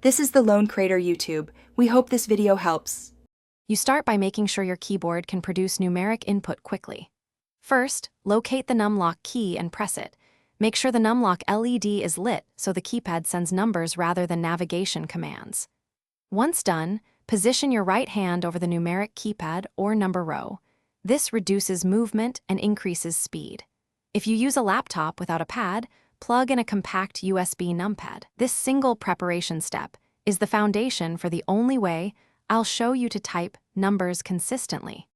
This is the Lone Crater YouTube. We hope this video helps. You start by making sure your keyboard can produce numeric input quickly. First, locate the numlock key and press it. Make sure the numlock LED is lit so the keypad sends numbers rather than navigation commands. Once done, position your right hand over the numeric keypad or number row. This reduces movement and increases speed. If you use a laptop without a pad, plug in a compact USB numpad. This single preparation step is the foundation for the only way I'll show you to type numbers consistently.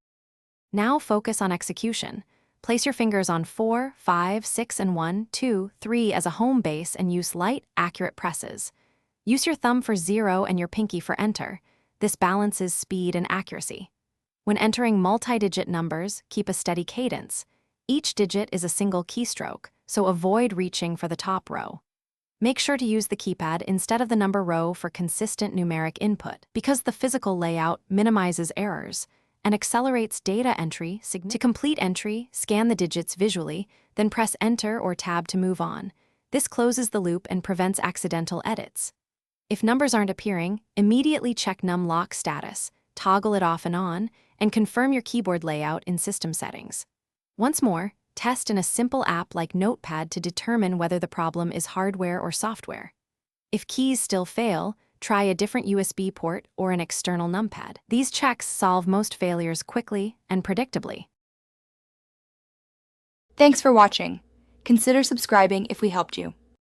Now focus on execution. Place your fingers on 4, 5, 6, and 1, 2, 3 as a home base and use light, accurate presses. Use your thumb for 0 and your pinky for enter. This balances speed and accuracy. When entering multi-digit numbers, keep a steady cadence. Each digit is a single keystroke, so avoid reaching for the top row. Make sure to use the keypad instead of the number row for consistent numeric input, because the physical layout minimizes errors and accelerates data entry. To complete entry, scan the digits visually, then press Enter or Tab to move on. This closes the loop and prevents accidental edits. If numbers aren't appearing, immediately check numlock status, toggle it off and on, and confirm your keyboard layout in system settings. Once more, test in a simple app like Notepad to determine whether the problem is hardware or software. If keys still fail, try a different USB port or an external numpad. These checks solve most failures quickly and predictably. Thanks for watching. Consider subscribing if we helped you.